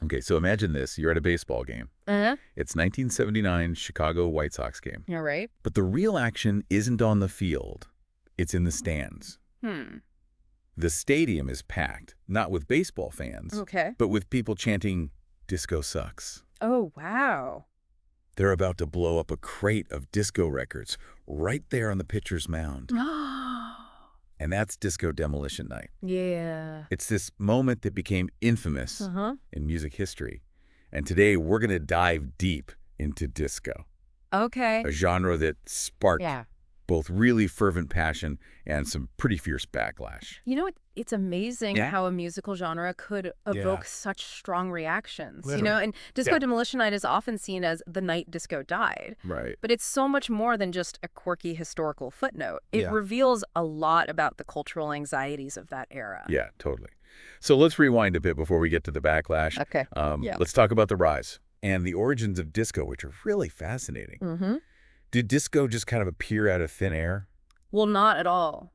Okay, so imagine this. You're at a baseball game. Uh-huh. It's 1979 Chicago White Sox game. All right. But the real action isn't on the field. It's in the stands. The stadium is packed, not with baseball fans, Okay. but with people chanting, "Disco sucks." Oh, wow. They're about to blow up a crate of disco records right there on the pitcher's mound. And that's Disco Demolition Night. Yeah. It's this moment that became infamous in music history. And today we're going to dive deep into disco, Okay. a genre that sparked Yeah. both really fervent passion and some pretty fierce backlash. You know what? It's amazing Yeah. how a musical genre could evoke Yeah. such strong reactions. Literally. And Disco Yeah. Demolition Night is often seen as the night disco died. Right. But it's so much more than just a quirky historical footnote. It Yeah. reveals a lot about the cultural anxieties of that era. Yeah, totally. So let's rewind a bit before we get to the backlash. Okay. Yeah. Let's talk about the rise and the origins of disco, which are really fascinating. Mm-hmm. Did disco just kind of appear out of thin air? Well, not at all.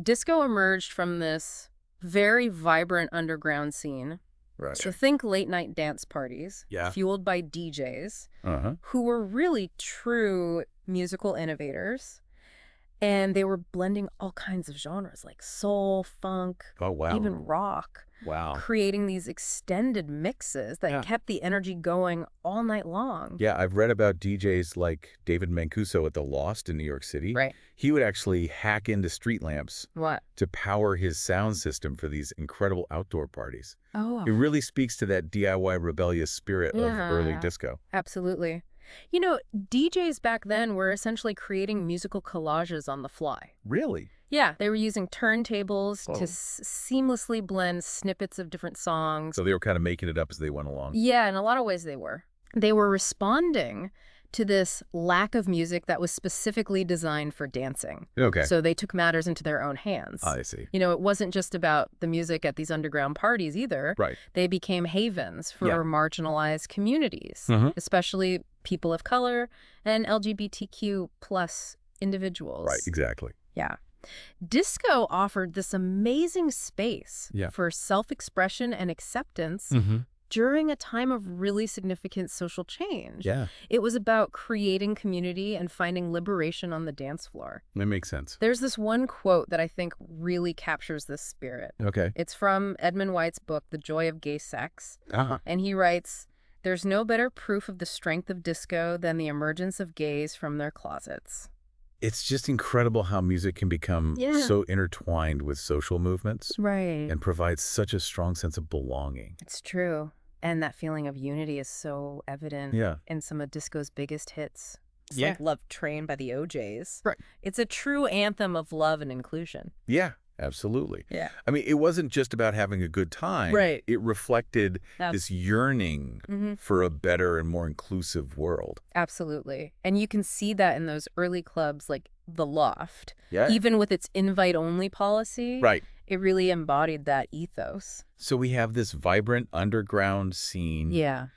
Disco emerged from this very vibrant underground scene. Right. So think late night dance parties, Yeah. fueled by DJs, Uh-huh. who were really true musical innovators. And they were blending all kinds of genres like soul, funk, Oh, wow. even rock, Wow. creating these extended mixes that Yeah. kept the energy going all night long. Yeah, I've read about DJs like David Mancuso at the Lost in New York City. Right. He would actually hack into street lamps What? to power his sound system for these incredible outdoor parties. Oh, It really speaks to that DIY rebellious spirit of early Yeah. disco. absolutely. DJs back then were essentially creating musical collages on the fly. Really? Yeah, they were using turntables Oh. to seamlessly blend snippets of different songs. So they were kind of making it up as they went along. Yeah, in a lot of ways they were. They were responding to this lack of music that was specifically designed for dancing. Okay. So they took matters into their own hands. I see. It wasn't just about the music at these underground parties either. Right. They became havens for Yeah. marginalized communities, Mhm. especially people of color and LGBTQ plus individuals. Right, exactly. Yeah. Disco offered this amazing space Yeah. for self-expression and acceptance Mm-hmm. during a time of really significant social change. Yeah, It was about creating community and finding liberation on the dance floor. that makes sense. There's this one quote that I think really captures this spirit. Okay. It's from Edmund White's book, The Joy of Gay Sex. Uh-huh. And he writes, "There's no better proof of the strength of disco than the emergence of gays from their closets." It's just incredible how music can become Yeah. so intertwined with social movements Right. and provides such a strong sense of belonging. It's true. And that feeling of unity is so evident Yeah. in some of disco's biggest hits. It's Yeah. like Love Train by the OJs. Right. It's a true anthem of love and inclusion. Yeah, absolutely. Yeah. I mean, it wasn't just about having a good time. Right. It reflected That's- this yearning Mhm. for a better and more inclusive world. Absolutely. And you can see that in those early clubs like The Loft. Yeah. Even with its invite-only policy, Right. it really embodied that ethos. So we have this vibrant underground scene, Yeah.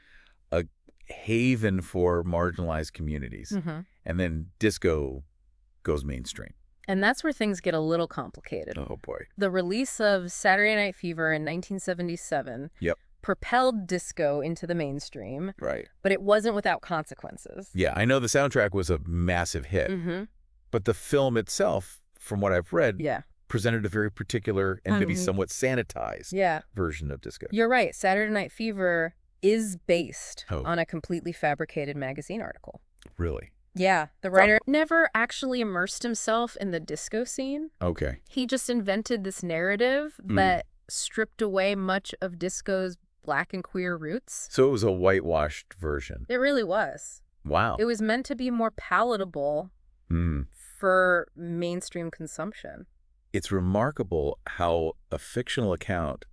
a haven for marginalized communities, Mhm. and then disco goes mainstream. And that's where things get a little complicated. Oh, boy. The release of Saturday Night Fever in 1977 Yep. propelled disco into the mainstream, Right. but it wasn't without consequences. Yeah, I know the soundtrack was a massive hit, Mm-hmm. but the film itself, from what I've read, Yeah. presented a very particular and maybe Mhm. somewhat sanitized Yeah. version of disco. You're right. Saturday Night Fever is based Oh. on a completely fabricated magazine article. Really? Yeah. The writer never actually immersed himself in the disco scene. Okay. He just invented this narrative that stripped away much of disco's Black and queer roots. So it was a whitewashed version. It really was. Wow. It was meant to be more palatable Hmm. for mainstream consumption. It's remarkable how a fictional account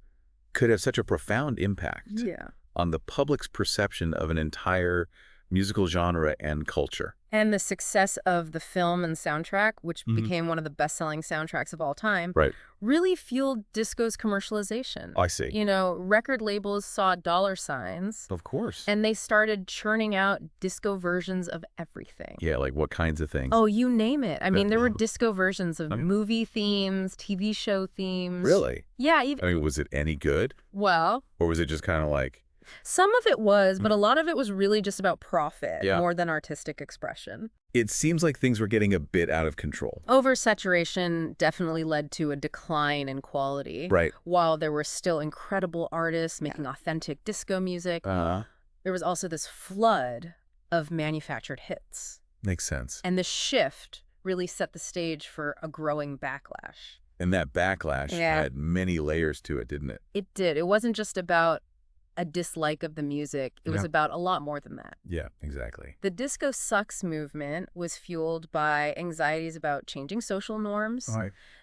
could have such a profound impact Yeah. on the public's perception of an entire musical genre and culture. And the success of the film and soundtrack, which Mhm. became one of the best-selling soundtracks of all time, Right. really fueled disco's commercialization. I see. Record labels saw dollar signs, Of course. and they started churning out disco versions of everything. Yeah, like what kinds of things? Oh, you name it. I mean, there were Yeah. disco versions of Okay. movie themes, TV show themes. Really? Yeah, I mean, was it any good? well, Or was it just kind of like, Some of it was, but a lot of it was really just about profit Yeah. more than artistic expression. It seems like things were getting a bit out of control. Oversaturation definitely led to a decline in quality. Right. While there were still incredible artists making authentic disco music, there was also this flood of manufactured hits. Makes sense. And the shift really set the stage for a growing backlash. And that backlash had many layers to it, didn't it? It did. It wasn't just about a dislike of the music. It was about a lot more than that. Yeah, exactly. The Disco Sucks movement was fueled by anxieties about changing social norms,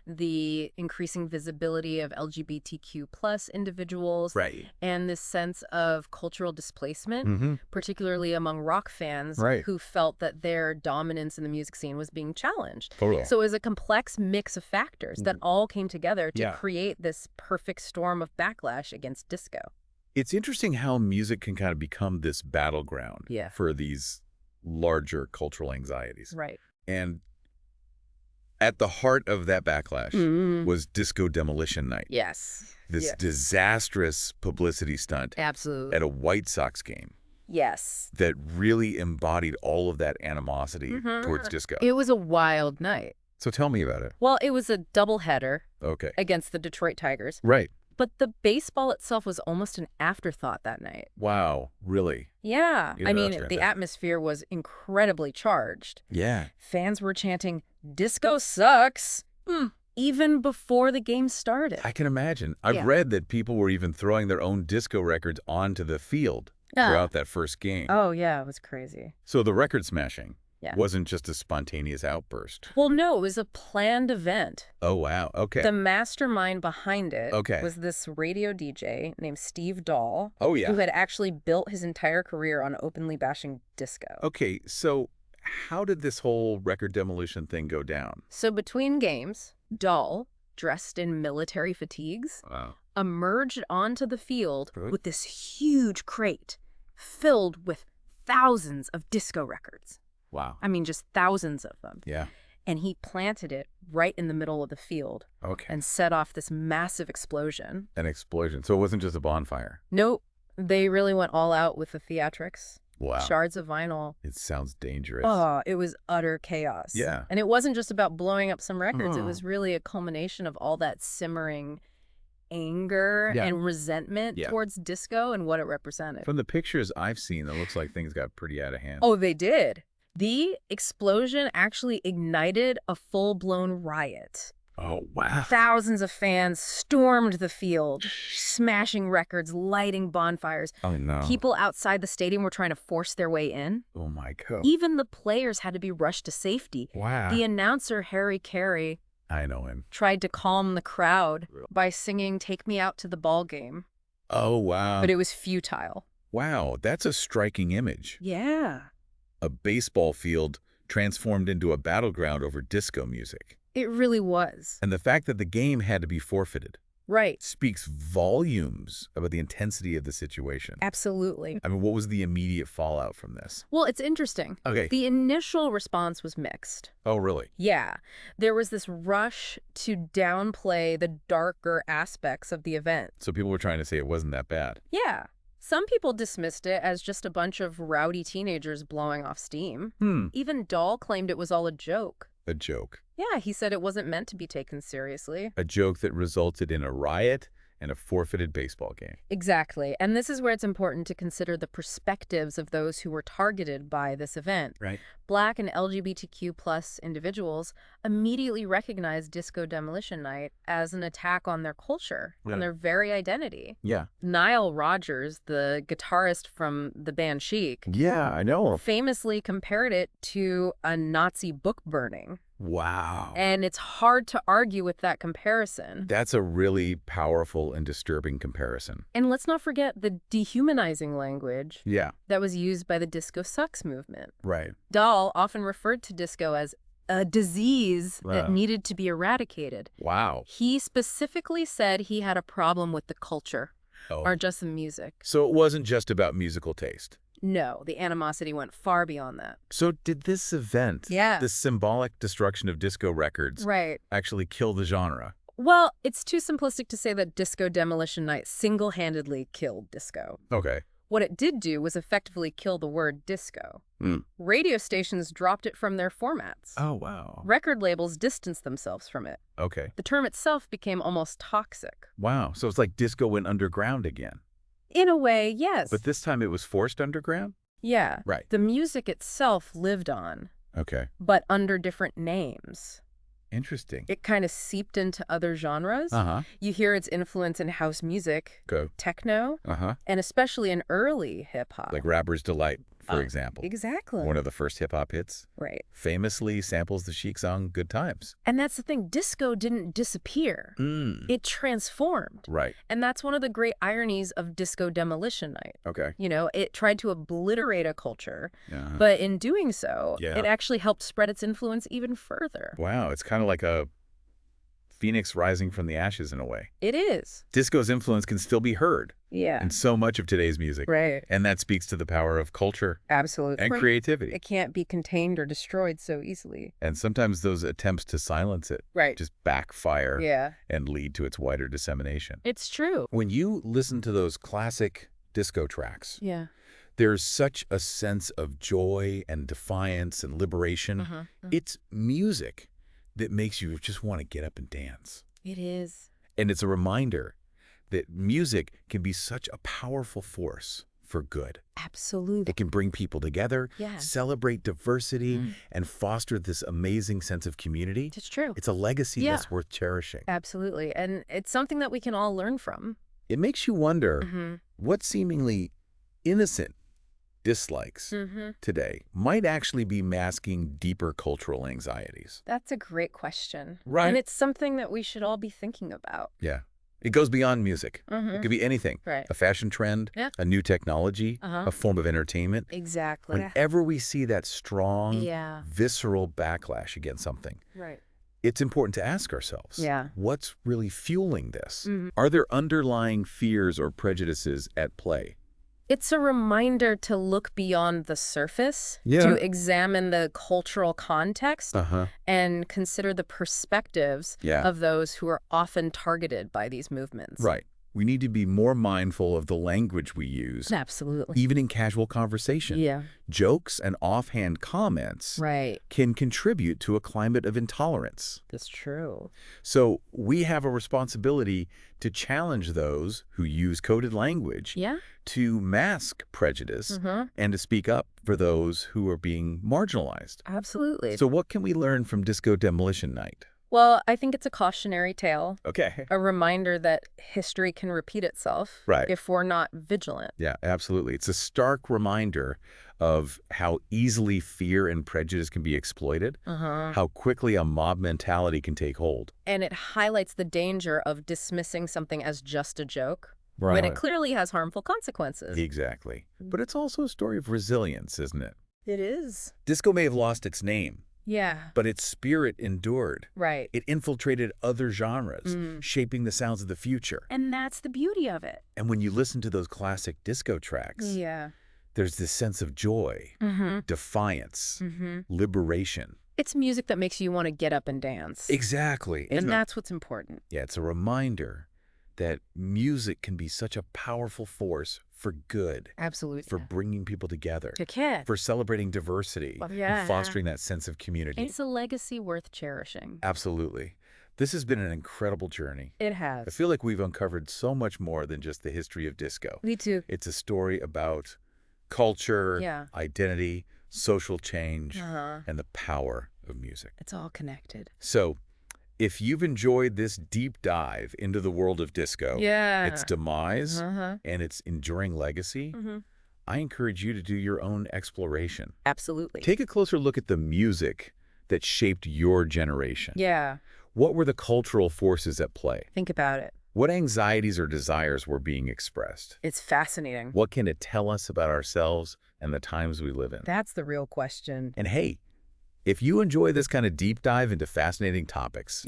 the increasing visibility of LGBTQ plus individuals, and this sense of cultural displacement, particularly among rock fans who felt that their dominance in the music scene was being challenged. So it was a complex mix of factors that all came together to create this perfect storm of backlash against disco. It's interesting how music can kind of become this battleground for these larger cultural anxieties. Right. And at the heart of that backlash was Disco Demolition Night. Yes. This disastrous publicity stunt Absolutely. at a White Sox game. Yes. That really embodied all of that animosity towards disco. It was a wild night. So tell me about it. Well, it was a doubleheader against the Detroit Tigers. Right. But the baseball itself was almost an afterthought that night. Wow, really? Yeah. I mean, the atmosphere was incredibly charged. Yeah. Fans were chanting, "Disco sucks," even before the game started. I can imagine. I've read that people were even throwing their own disco records onto the field throughout that first game. Oh, yeah, it was crazy. So the record smashing wasn't just a spontaneous outburst. Well, no, it was a planned event. Oh, wow. Okay. The mastermind behind it was this radio DJ named Steve Dahl. Oh, yeah. Who had actually built his entire career on openly bashing disco. Okay, so how did this whole record demolition thing go down? So between games, Dahl, dressed in military fatigues, emerged onto the field with this huge crate filled with thousands of disco records. Wow. I mean, just thousands of them. Yeah. And he planted it right in the middle of the field. And set off this massive explosion. An explosion. So it wasn't just a bonfire? Nope. They really went all out with the theatrics. Wow. Shards of vinyl. It sounds dangerous. Oh, it was utter chaos. Yeah. And it wasn't just about blowing up some records. It was really a culmination of all that simmering anger and resentment towards disco and what it represented. From the pictures I've seen, it looks like things got pretty out of hand. Oh, they did. The explosion actually ignited a full-blown riot. Oh, wow. Thousands of fans stormed the field, smashing records, lighting bonfires. Oh, no. People outside the stadium were trying to force their way in. Oh, my God. Even the players had to be rushed to safety. Wow. The announcer, Harry Carey, I know him, tried to calm the crowd by singing "Take Me Out to the Ball Game." Oh, wow. But it was futile. Wow, that's a striking image. Yeah. A baseball field transformed into a battleground over disco music. It really was. And the fact that the game had to be forfeited Right. speaks volumes about the intensity of the situation. Absolutely. I mean, what was the immediate fallout from this? Well, it's interesting. Okay. The initial response was mixed. Oh, really? Yeah. There was this rush to downplay the darker aspects of the event. So people were trying to say it wasn't that bad. Yeah. Some people dismissed it as just a bunch of rowdy teenagers blowing off steam. Even Dahl claimed it was all a joke. A joke. Yeah, he said it wasn't meant to be taken seriously. A joke that resulted in a riot and a forfeited baseball game. Exactly. And this is where it's important to consider the perspectives of those who were targeted by this event. Right. Black and LGBTQ plus individuals immediately recognized Disco Demolition Night as an attack on their culture, on their very identity. Yeah. Nile Rodgers, the guitarist from the band Chic, Yeah, I know. famously compared it to a Nazi book burning. Wow. And it's hard to argue with that comparison. That's a really powerful and disturbing comparison. And let's not forget the dehumanizing language Yeah. that was used by the Disco Sucks movement. Right. Dahl often referred to disco as a disease that needed to be eradicated. Wow. He specifically said he had a problem with the culture, or just the music. So it wasn't just about musical taste. No, the animosity went far beyond that. So did this event, the symbolic destruction of disco records, actually kill the genre? Well, it's too simplistic to say that Disco Demolition Night single-handedly killed disco. Okay. What it did do was effectively kill the word disco. Radio stations dropped it from their formats. Oh, wow. Record labels distanced themselves from it. Okay. The term itself became almost toxic. Wow. So it's like disco went underground again. In a way, yes. But this time it was forced underground? Yeah. Right. The music itself lived on. Okay. But under different names. Interesting. It kind of seeped into other genres. You hear its influence in house music, techno, and especially in early hip-hop. Like Rapper's Delight, for example. Exactly. One of the first hip-hop hits. Right. Famously samples the Chic song Good Times. And that's the thing. Disco didn't disappear. It transformed. Right. And that's one of the great ironies of Disco Demolition Night. Okay. You know, it tried to obliterate a culture, but in doing so, it actually helped spread its influence even further. Wow. It's kind of like a phoenix rising from the ashes in a way. It is. Disco's influence can still be heard. Yeah. In so much of today's music. Right. And that speaks to the power of culture. Absolutely. And creativity. It can't be contained or destroyed so easily. And sometimes those attempts to silence it just backfire and lead to its wider dissemination. It's true. When you listen to those classic disco tracks, there's such a sense of joy and defiance and liberation. It's music that makes you just want to get up and dance. It is. And it's a reminder that music can be such a powerful force for good. Absolutely. It can bring people together, celebrate diversity, and foster this amazing sense of community. It's true. It's a legacy that's worth cherishing. Absolutely. And it's something that we can all learn from. It makes you wonder what seemingly innocent dislikes today might actually be masking deeper cultural anxieties. That's a great question. Right. And it's something that we should all be thinking about. Yeah. It goes beyond music. It could be anything. Right. A fashion trend, a new technology, a form of entertainment. Exactly. Whenever we see that strong, visceral backlash against something, it's important to ask ourselves, what's really fueling this? Are there underlying fears or prejudices at play? It's a reminder to look beyond the surface, to examine the cultural context, and consider the perspectives of those who are often targeted by these movements. Right. We need to be more mindful of the language we use. Absolutely. Even in casual conversation. Yeah. Jokes and offhand comments can contribute to a climate of intolerance. That's true. So we have a responsibility to challenge those who use coded language to mask prejudice and to speak up for those who are being marginalized. Absolutely. So what can we learn from Disco Demolition Night? Well, I think it's a cautionary tale. Okay. A reminder that history can repeat itself if we're not vigilant. Yeah, absolutely. It's a stark reminder of how easily fear and prejudice can be exploited, how quickly a mob mentality can take hold. And it highlights the danger of dismissing something as just a joke when it clearly has harmful consequences. Exactly. But it's also a story of resilience, isn't it? It is. Disco may have lost its name. Yeah. But its spirit endured. Right. It infiltrated other genres, shaping the sounds of the future. And that's the beauty of it. And when you listen to those classic disco tracks, there's this sense of joy, defiance, liberation. It's music that makes you want to get up and dance. Exactly. And that's what's important. Yeah, it's a reminder that music can be such a powerful force for good. Absolutely. For bringing people together. Yeah. For celebrating diversity. And fostering that sense of community. It's a legacy worth cherishing. Absolutely. This has been an incredible journey. It has. I feel like we've uncovered so much more than just the history of disco. Me too. It's a story about culture, identity, social change, and the power of music. It's all connected. So, if you've enjoyed this deep dive into the world of disco, its demise, and its enduring legacy, I encourage you to do your own exploration. Absolutely. Take a closer look at the music that shaped your generation. Yeah. What were the cultural forces at play? Think about it. What anxieties or desires were being expressed? It's fascinating. What can it tell us about ourselves and the times we live in? That's the real question. And hey, if you enjoy this kind of deep dive into fascinating topics,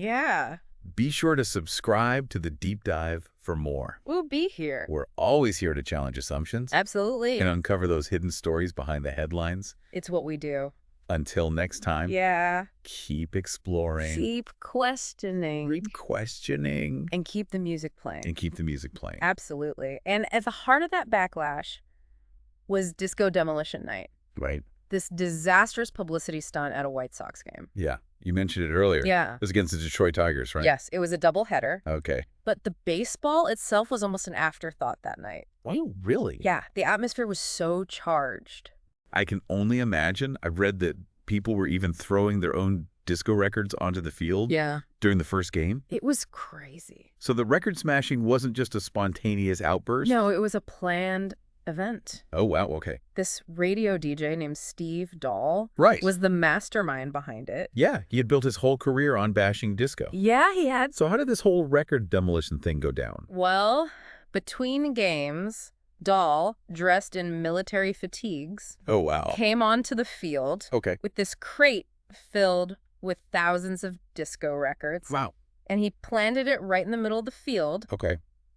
be sure to subscribe to The Deep Dive for more. We'll be here. We're always here to challenge assumptions. Absolutely. And uncover those hidden stories behind the headlines. It's what we do. Until next time. Keep exploring. Keep questioning. Keep questioning. And keep the music playing. And keep the music playing. Absolutely. And at the heart of that backlash was Disco Demolition Night. Right. This disastrous publicity stunt at a White Sox game. Yeah. You mentioned it earlier. Yeah. It was against the Detroit Tigers, right? Yes. It was a doubleheader. Okay. But the baseball itself was almost an afterthought that night. Oh, really? Yeah. The atmosphere was so charged. I can only imagine. I've read that people were even throwing their own disco records onto the field during the first game. It was crazy. So the record smashing wasn't just a spontaneous outburst? No, it was a planned event. Oh, wow. Okay. This radio DJ named Steve Dahl was the mastermind behind it. Yeah. He had built his whole career on bashing disco. Yeah, he had. So how did this whole record demolition thing go down? Well, between games, Dahl, dressed in military fatigues, came onto the field with this crate filled with thousands of disco records. Wow. And he planted it right in the middle of the field.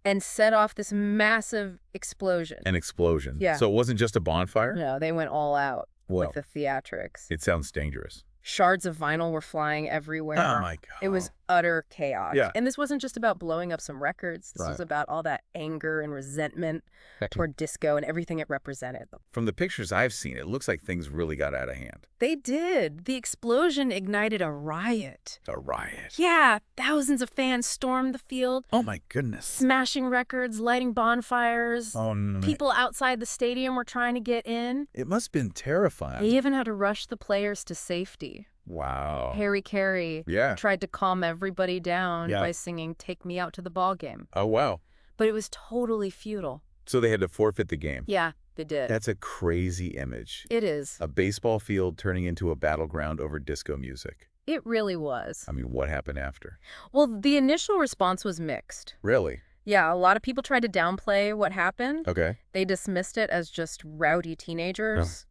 And set off this massive explosion. An explosion? Yeah. So it wasn't just a bonfire? No, they went all out with the theatrics. It sounds dangerous. Shards of vinyl were flying everywhere. Oh, my God. It was utter chaos. Yeah. And this wasn't just about blowing up some records. This was about all that anger and resentment toward disco and everything it represented. From the pictures I've seen, it looks like things really got out of hand. They did. The explosion ignited a riot. A riot? Yeah. Thousands of fans stormed the field. Oh, my goodness. Smashing records, lighting bonfires. Oh, no. People outside the stadium were trying to get in. It must have been terrifying. They even had to rush the players to safety. Wow. Harry Carey tried to calm everybody down by singing "Take Me Out to the Ball Game." Oh, wow. But it was totally futile. So they had to forfeit the game. Yeah, they did. That's a crazy image. It is. A baseball field turning into a battleground over disco music. It really was. I mean, what happened after? Well, the initial response was mixed. Really? Yeah, a lot of people tried to downplay what happened. Okay. They dismissed it as just rowdy teenagers.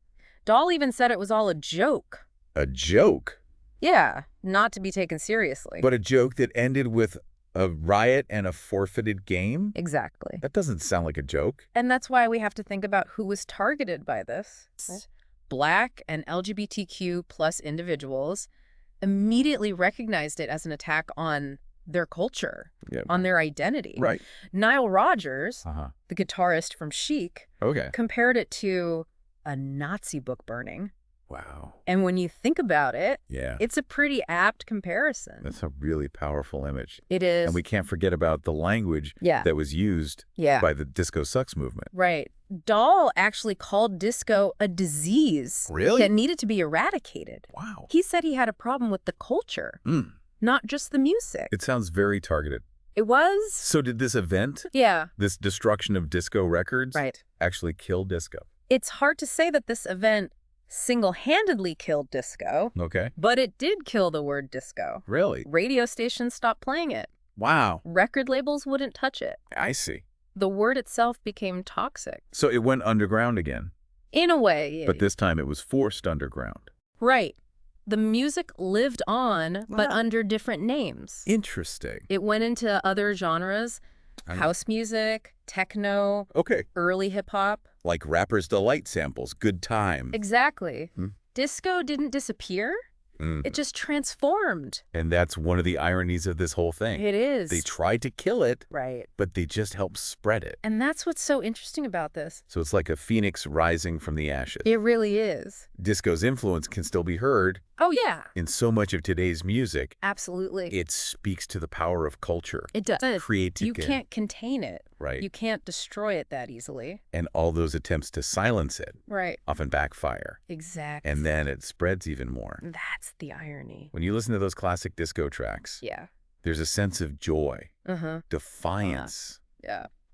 Dahl even said it was all a joke. A joke? Yeah, not to be taken seriously. But a joke that ended with a riot and a forfeited game? Exactly. That doesn't sound like a joke. And that's why we have to think about who was targeted by this. Black and LGBTQ plus individuals immediately recognized it as an attack on their culture, on their identity. Right. Nile Rodgers, the guitarist from Chic, compared it to a Nazi book burning. Wow. And when you think about it, it's a pretty apt comparison. That's a really powerful image. It is. And we can't forget about the language that was used by the Disco Sucks movement. Right. Dahl actually called disco a disease that needed to be eradicated. Wow. He said he had a problem with the culture, not just the music. It sounds very targeted. It was. So did this event, this destruction of disco records, actually kill disco? It's hard to say that this event single-handedly killed disco. But it did kill the word disco. Really? Radio stations stopped playing it. Wow. Record labels wouldn't touch it. I see. The word itself became toxic. So it went underground again? In a way. But this time it was forced underground. Right. The music lived on, but under different names. Interesting. It went into other genres. House music, techno, early hip-hop. Like Rapper's Delight samples, Good Time. Exactly. Disco didn't disappear. It just transformed. And that's one of the ironies of this whole thing. It is. They tried to kill it, right? But they just helped spread it. And that's what's so interesting about this. So it's like a phoenix rising from the ashes. It really is. Disco's influence can still be heard. Oh, yeah. In so much of today's music. Absolutely. It speaks to the power of culture. It does. Creativity. You can't contain it. Right. You can't destroy it that easily. And all those attempts to silence it. Right. Often backfire. Exactly. And then it spreads even more. That's the irony. When you listen to those classic disco tracks. There's a sense of joy. Defiance.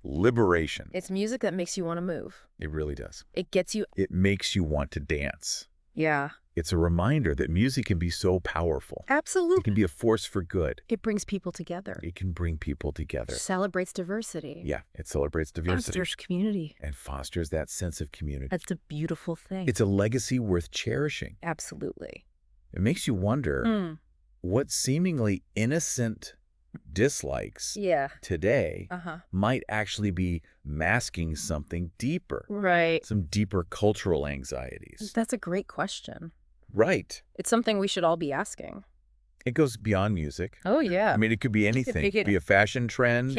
Liberation. It's music that makes you want to move. It really does. It gets you. It makes you want to dance. Yeah. It's a reminder that music can be so powerful. Absolutely. It can be a force for good. It brings people together. It can bring people together. Celebrates diversity. Yeah, it celebrates diversity. Fosters community. And fosters that sense of community. That's a beautiful thing. It's a legacy worth cherishing. Absolutely. It makes you wonder what seemingly innocent dislikes today might actually be masking something deeper. Right. Some deeper cultural anxieties. That's a great question. Right. It's something we should all be asking. It goes beyond music. Oh, yeah. I mean, it could be anything. It could be a fashion trend,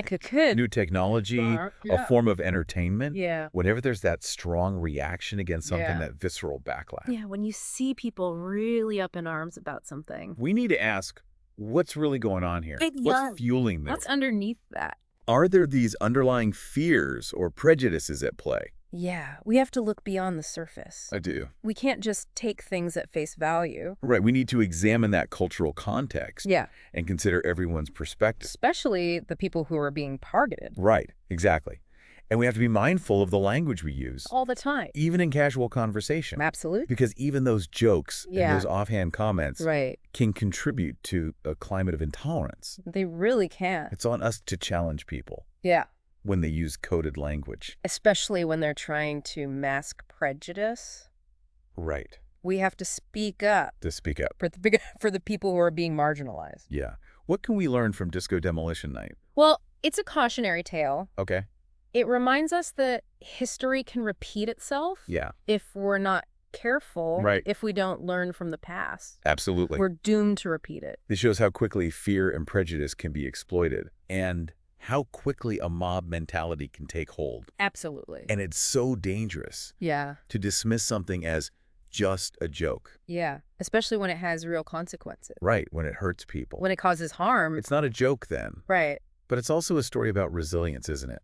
new technology, a form of entertainment. Yeah. Whenever there's that strong reaction against something, that visceral backlash. Yeah, when you see people really up in arms about something. We need to ask, what's really going on here? What's fueling this? What's underneath that? Are there these underlying fears or prejudices at play? Yeah, we have to look beyond the surface. I do. We can't just take things at face value. Right. We need to examine that cultural context. Yeah. And consider everyone's perspective. Especially the people who are being targeted. Right. Exactly. And we have to be mindful of the language we use. All the time. Even in casual conversation. Absolutely. Because even those jokes and those offhand comments can contribute to a climate of intolerance. They really can. It's on us to challenge people. Yeah. When they use coded language. Especially when they're trying to mask prejudice. Right. We have to speak up. To speak up. For the people who are being marginalized. Yeah. What can we learn from Disco Demolition Night? Well, it's a cautionary tale. Okay. It reminds us that history can repeat itself. Yeah. If we're not careful. Right. If we don't learn from the past. Absolutely. We're doomed to repeat it. This shows how quickly fear and prejudice can be exploited. And how quickly a mob mentality can take hold. Absolutely. And it's so dangerous. Yeah. To dismiss something as just a joke. Yeah. Especially when it has real consequences. Right. When it hurts people. When it causes harm. It's not a joke then. Right. But it's also a story about resilience, isn't it?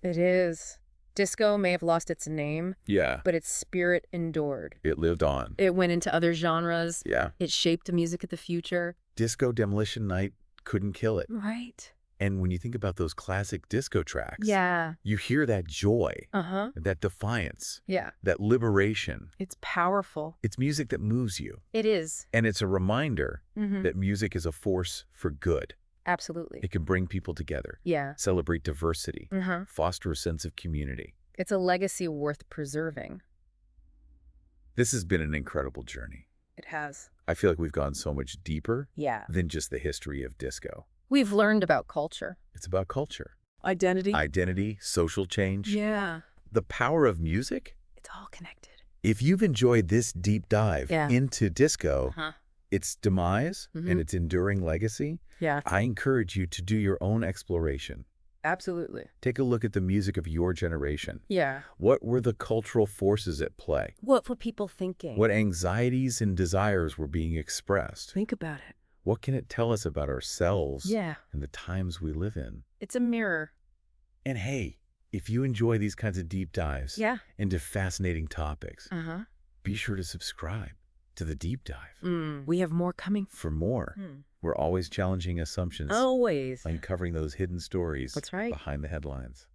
It is. Disco may have lost its name. Yeah. But its spirit endured. It lived on. It went into other genres. Yeah. It shaped the music of the future. Disco Demolition Night couldn't kill it. Right. And when you think about those classic disco tracks, yeah, you hear that joy, that defiance, that liberation. It's powerful. It's music that moves you. It is. And it's a reminder that music is a force for good. Absolutely. It can bring people together. Yeah. Celebrate diversity. Foster a sense of community. It's a legacy worth preserving. This has been an incredible journey. It has. I feel like we've gone so much deeper than just the history of disco. We've learned about culture. It's about culture. Identity. Identity, social change. Yeah. The power of music. It's all connected. If you've enjoyed this deep dive into disco, its demise and its enduring legacy, I encourage you to do your own exploration. Absolutely. Take a look at the music of your generation. Yeah. What were the cultural forces at play? What were people thinking? What anxieties and desires were being expressed? Think about it. What can it tell us about ourselves and the times we live in? It's a mirror. And hey, if you enjoy these kinds of deep dives into fascinating topics, be sure to subscribe to the deep dive. We have more coming. For more. We're always challenging assumptions. Always. Uncovering those hidden stories behind the headlines.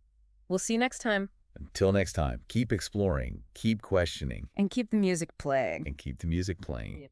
We'll see you next time. Until next time, keep exploring, keep questioning. And keep the music playing. And keep the music playing.